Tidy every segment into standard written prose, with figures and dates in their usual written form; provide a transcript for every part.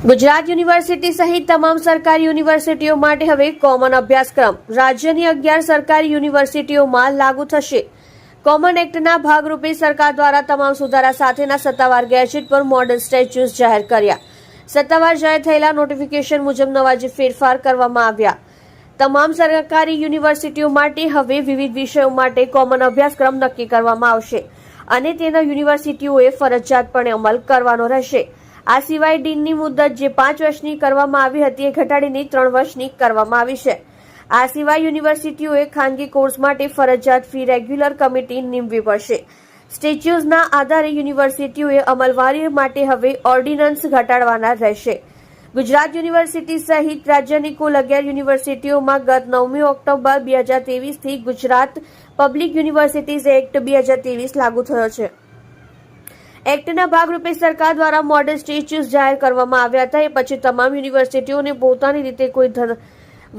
Gujarat university સહિત તમામ સરકારી યુનિવર્સિટીઓ માટે હવે કોમન અભ્યાસક્રમ રાજ્યની 11 સરકારી યુનિવર્સિટીઓમાં લાગુ થશે। કોમન એક્ટના ભાગરૂપે સરકાર દ્વારા તમામ સુધારા સાથેના સત્તાવાર ગેજેટ પર મોડલ સ્ટેચ્યુસ જાહેર કર્યા। સત્તાવાર જાહેર થયેલા નોટિફિકેશન મુજબ નવા જે ફેરફાર કરવામાં આવ્યા। તમામ સરકારી યુનિવર્સિટીઓ માટે હવે વિવિધ વિષયો માટે કોમન અભ્યાસક્રમ નક્કી કરવામાં આવશે અને તેનો યુનિવર્સિટીઓએ ફરજિયાતપણે અમલ કરવાનો રહેશે। આ સિવાય ડીનની મુદત જે 5 વર્ષની કરવામાં આવી હતી એ ઘટાડીને 3 વર્ષની કરવામાં આવી છે। આ સિવાય યુનિવર્સિટીઓએ ખાનગી કોર્સ માટે ફરજિયાત ફી રેગ્યુલર કમિટી નિમવી પડશે। સ્ટેચ્યુઝના આધારે યુનિવર્સિટીઓએ અમલવારી માટે હવે ઓર્ડિનન્સ ઘટાડવાના રહેશે। ગુજરાત યુનિવર્સિટી સહિત રાજ્યની કુલ 11 યુનિવર્સિટીઓમાં ગત 9મી ઓક્ટોબર 2023થી ગુજરાત પબ્લિક યુનિવર્સિટીઝ એક્ટ 2023 લાગુ થયો છે। એક્ટના ભાગરૂપે સરકાર દ્વારા મોડલ સ્ટેચ્યુસ જાહેર કરવામાં આવ્યા હતા। એ પછી તમામ યુનિવર્સિટીઓને પોતાની રીતે કોઈ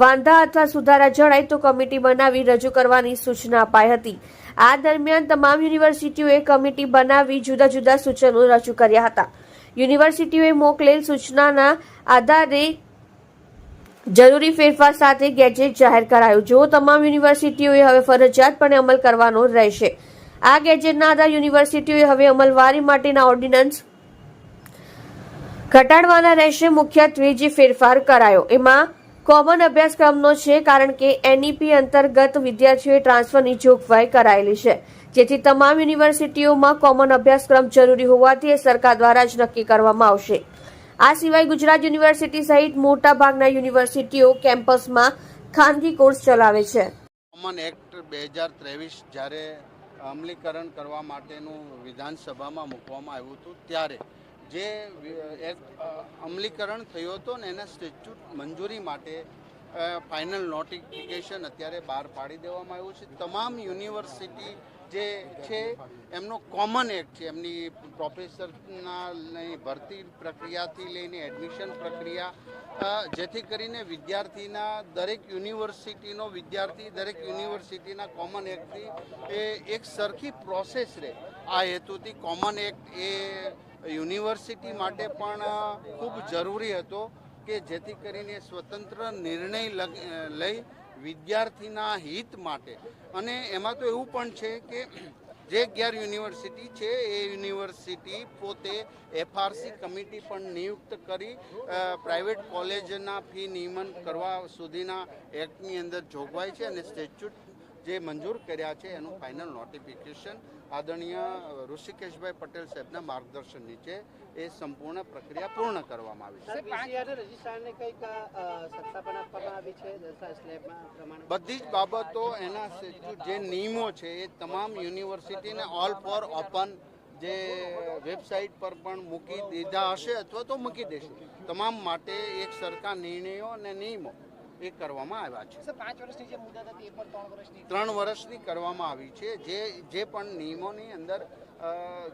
વાંધા અથવા સુધારા જણાય તો કમિટી બનાવી રજૂ કરવાની સૂચના અપાઈ હતી। આ દરમિયાન તમામ યુનિવર્સિટીઓએ કમિટી બનાવી જુદા જુદા સૂચનો રજૂ કર્યા હતા। યુનિવર્સિટીઓએ મોકલેલ સૂચનાના આધારે જરૂરી ફેરફાર સાથે ગેજેટ જાહેર કરાયું। જો તમામ યુનિવર્સિટીઓએ હવે ફરજિયાતપણે અમલ કરવાનો રહેશે। આ ગેજેટના આધારે યુનિવર્સિટીઓએ હવે અમલવારી માટેના ઓર્ડિનન્સ ઘટાડવાના રહેશે। મુખ્યત્વે જે ફેરફાર કરાયો એમાં કોમન અભ્યાસક્રમનો છે, કારણ કે એનઈપી અંતર્ગત વિદ્યાર્થીઓએ ટ્રાન્સફરની જોગવાઈ કરાયેલી છે, જેથી તમામ યુનિવર્સિટીઓમાં કોમન અભ્યાસક્રમ જરૂરી હોવાથી એ સરકાર દ્વારા જ નક્કી કરવામાં આવશે। આ સિવાય ગુજરાત યુનિવર્સિટી સહિત મોટા ભાગના યુનિવર્સિટીઓ કેમ્પસમાં ખાનગી કોર્સ ચલાવે છે। કોમન એક્ટ 2023 જ્યારે અમલીકરણ કરવા માટેનું વિધાનસભામાં મૂકવામાં આવ્યું હતું ત્યારે જે અમલીકરણ થયું હતું ને એના સ્ટેચ્યુટ મંજૂરી માટે ફાઇનલ નોટિફિકેશન અત્યારે બહાર પાડી દેવામાં આવ્યું છે। તમામ યુનિવર્સિટી જે છે એમનો કોમન એક્ટ છે, એમની પ્રોફેસરના ભરતી પ્રક્રિયાથી લઈને એડમિશન પ્રક્રિયા, જેથી કરીને વિદ્યાર્થીના દરેક યુનિવર્સિટીનો વિદ્યાર્થી દરેક યુનિવર્સિટીના કોમન એક્ટથી એ એક સરખી પ્રોસેસ રહે। આ હેતુથી કોમન એક્ટ એ યુનિવર્સિટી માટે પણ ખૂબ જરૂરી હતો કે જેથી કરીને સ્વતંત્ર નિર્ણય લઈ વિદ્યાર્થીના હિત માટે। અને એમાં તો એવું પણ છે કે જે 11 યુનિવર્સિટી છે એ યુનિવર્સિટી પોતે એફઆરસી કમિટી પણ નિયુક્ત કરી પ્રાઇવેટ કોલેજના ફી નિયમન કરવા સુધીના એક્ટની અંદર જોગવાઈ છે અને સ્ટેચ્યુટ જે મંજૂર કર્યા છે એનું ફાઇનલ નોટિફિકેશન આદરણીય ઋષિકેશભાઈ પટેલ સાહેબના માર્ગદર્શન નીચે એ સંપૂર્ણ પ્રક્રિયા પૂર્ણ કરવામાં આવી છે। બધી જ બાબતો એના જે નિયમો છે એ તમામ યુનિવર્સિટીને ઓલ ફોર ઓપન જે વેબસાઇટ પર પણ મૂકી દીધા હશે અથવા તો મૂકી દેશે। તમામ માટે એક સરખા નિર્ણયો અને નિયમો એ કરવામાં આવ્યા છે। 5 વર્ષની જે મુદત હતી એ પણ 3 વર્ષની કરવામાં આવી છે। જે પણ નિયમોની અંદર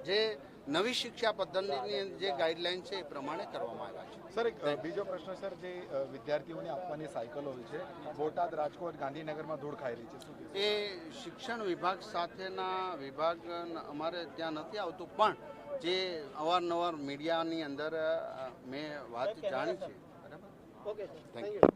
જે નવી શિક્ષા પદ્ધતિની જે ગાઈડલાઈન છે એ પ્રમાણે કરવામાં આવ્યા છે। સર, એક બીજો પ્રશ્ન સર, જે વિદ્યાર્થીઓને આપવાની સાયકલો હોય છે, બોટાદ, રાજકોટ, ગાંધીનગરમાં ધૂળ ખાઈ રહી છે, શું એ શિક્ષણ વિભાગ સાથેના વિભાગ અમારે ત્યાં નથી આવતું, પણ જે અવારનવાર મીડિયાની અંદર મેં વાત જાણી છે। બરાબર, ઓકે, થેન્ક યુ।